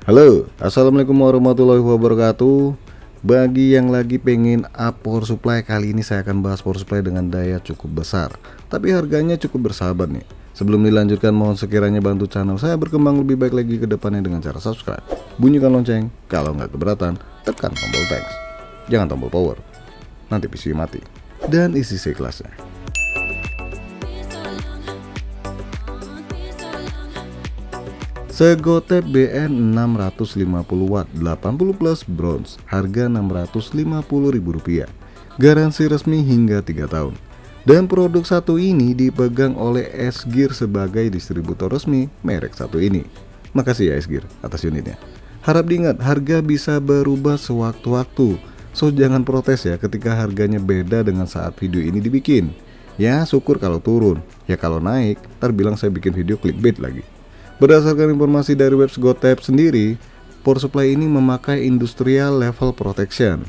Halo, assalamualaikum warahmatullahi wabarakatuh. Bagi yang lagi pengen up power supply, kali ini saya akan bahas power supply dengan daya cukup besar, tapi harganya cukup bersahabat nih. Sebelum dilanjutkan, mohon sekiranya bantu channel saya berkembang lebih baik lagi ke depannya dengan cara subscribe, bunyikan lonceng, kalau nggak keberatan, tekan tombol thanks. Jangan tombol power, nanti PC mati. Dan isi seikhlasnya. Segotep BN 650 watt 80 plus bronze, harga Rp650.000. Garansi resmi hingga 3 tahun. Dan produk satu ini dipegang oleh S-Gear sebagai distributor resmi merek satu ini. Makasih ya S-Gear atas unitnya. Harap diingat, harga bisa berubah sewaktu-waktu. So jangan protes ya ketika harganya beda dengan saat video ini dibikin. Ya syukur kalau turun, ya kalau naik ntar bilang saya bikin video clickbait lagi. Berdasarkan informasi dari web Segotep sendiri, power supply ini memakai industrial level protection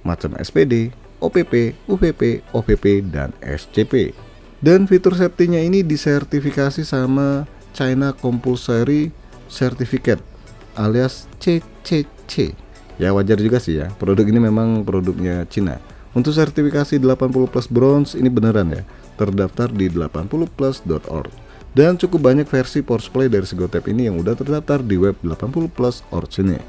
macam SPD, OPP, UVP, OVP, dan SCP. Dan fitur safety-nya ini disertifikasi sama China Compulsory Certificate alias CCC. Ya wajar juga sih ya, produk ini memang produknya Cina. Untuk sertifikasi 80 plus bronze ini beneran ya, terdaftar di 80plus.org. Dan cukup banyak versi power supply dari Segotep ini yang udah terdaftar di web 80plus.org ini.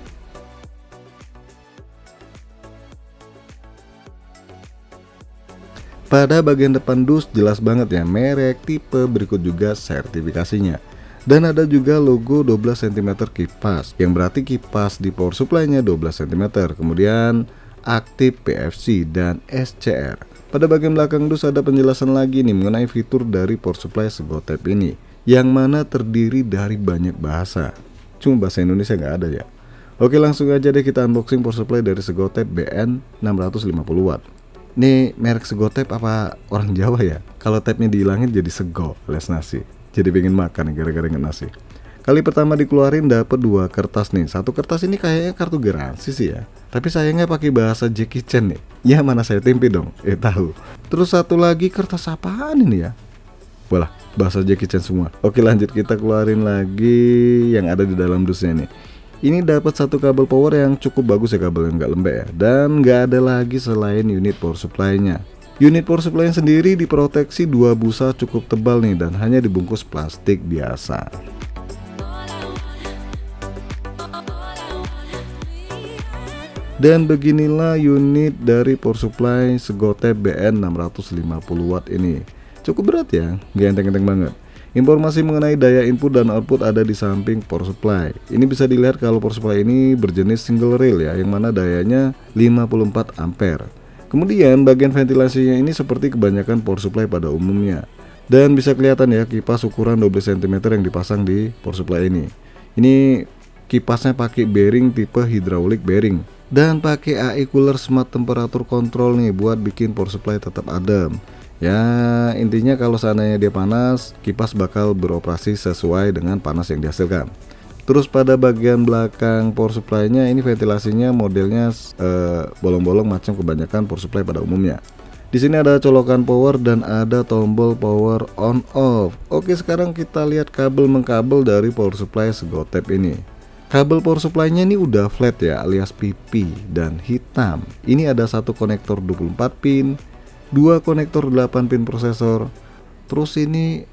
Pada bagian depan dus jelas banget ya merek, tipe, berikut juga sertifikasinya. Dan ada juga logo 12 cm kipas, yang berarti kipas di power supply-nya 12 cm. Kemudian aktif PFC dan SCR. Pada bagian belakang dus ada penjelasan lagi nih mengenai fitur dari power supply Segotep ini, yang mana terdiri dari banyak bahasa. Cuma bahasa Indonesia nggak ada ya. Oke, langsung aja deh kita unboxing power supply dari Segotep BN 650 watt. Ini merek Segotep apa orang Jawa ya? Kalau tapnya dihilangin jadi sego alias nasi. Jadi pengen makan gara-gara inget nasi. Kali pertama dikeluarin dapat 2 kertas nih. Satu kertas ini kayaknya kartu garansi sih ya. Tapi sayangnya pakai bahasa Jackie Chan nih. Ya mana saya tempe dong. Tahu. Terus satu lagi kertas apaan ini ya? Walah, bahasa Jackie Chan semua. Oke, lanjut kita keluarin lagi yang ada di dalam dusnya nih. Ini dapat satu kabel power yang cukup bagus ya, kabel yang nggak lembek ya. Dan nggak ada lagi selain unit power supply-nya. Unit power supply sendiri diproteksi 2 busa cukup tebal nih dan hanya dibungkus plastik biasa. Dan beginilah unit dari power supply Segotep BN 650 watt ini. Cukup berat ya, nggak enteng-enteng banget. Informasi mengenai daya input dan output ada di samping power supply. Ini bisa dilihat kalau power supply ini berjenis single rail ya, yang mana dayanya 54 ampere. Kemudian bagian ventilasinya ini seperti kebanyakan power supply pada umumnya. Dan bisa kelihatan ya kipas ukuran 12 cm yang dipasang di power supply ini. Ini kipasnya pakai bearing tipe hydraulic bearing. Dan pakai AI cooler smart temperature control nih buat bikin power supply tetap adem. Ya intinya kalau seandainya dia panas, kipas bakal beroperasi sesuai dengan panas yang dihasilkan. Terus pada bagian belakang power supply-nya ini ventilasinya modelnya bolong-bolong macam kebanyakan power supply pada umumnya. Di sini ada colokan power dan ada tombol power on off. Oke, sekarang kita lihat kabel mengkabel dari power supply Segotep ini. Kabel power supply-nya ini udah flat ya, alias PP dan hitam. Ini ada satu konektor 24 pin, 2 konektor 8 pin prosesor. Terus ini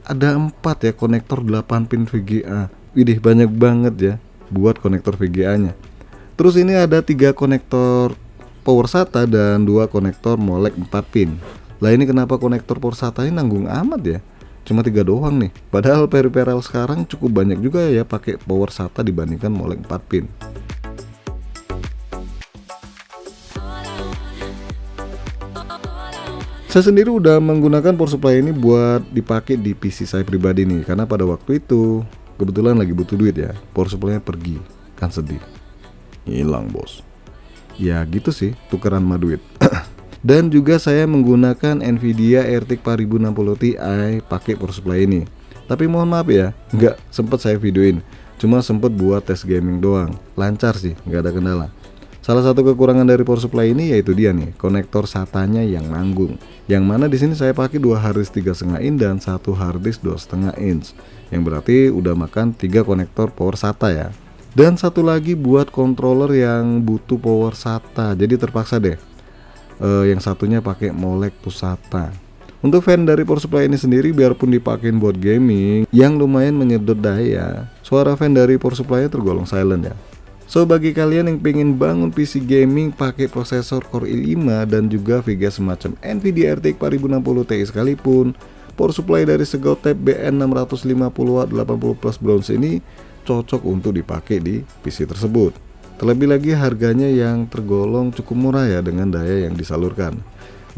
ada 4 ya konektor 8 pin VGA. Widih, banyak banget ya buat konektor VGA-nya. Terus ini ada 3 konektor power SATA dan 2 konektor molek 4 pin. Lah ini kenapa konektor power SATA ini nanggung amat ya? Cuma 3 doang nih. Padahal peripheral sekarang cukup banyak juga ya pakai power SATA dibandingkan molek 4 pin. Saya sendiri udah menggunakan power supply ini buat dipakai di PC saya pribadi nih, karena pada waktu itu kebetulan lagi butuh duit ya. Power supply-nya pergi, kan sedih. Hilang bos. Ya gitu sih, tukeran sama duit. Dan juga saya menggunakan Nvidia RTX 4060 Ti pakai power supply ini. Tapi mohon maaf ya, nggak sempet saya videoin. Cuma sempet buat tes gaming doang. Lancar sih, nggak ada kendala. Salah satu kekurangan dari power supply ini yaitu dia nih, konektor SATA-nya yang nanggung. Yang mana di sini saya pakai 2 harddisk 3,5 in dan 1 harddisk 2,5 inch. Yang berarti udah makan 3 konektor power SATA ya. Dan satu lagi buat controller yang butuh power SATA, jadi terpaksa deh yang satunya pakai Molek Pusata. Untuk fan dari power supply ini sendiri, biarpun dipakein buat gaming yang lumayan menyedot daya, suara fan dari power supply-nya tergolong silent ya. So bagi kalian yang pengen bangun PC gaming pakai prosesor Core i5 dan juga VGA semacam Nvidia RTX 4060 Ti sekalipun, power supply dari Segotep BN650W 80 plus bronze ini cocok untuk dipakai di PC tersebut. Terlebih lagi harganya yang tergolong cukup murah ya dengan daya yang disalurkan.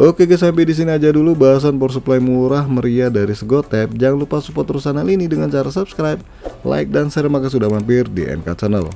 Oke guys, sampai di sini aja dulu bahasan power supply murah meriah dari Segotep. Jangan lupa support terus channel ini dengan cara subscribe, like, dan share. Maka sudah mampir di MK Channel.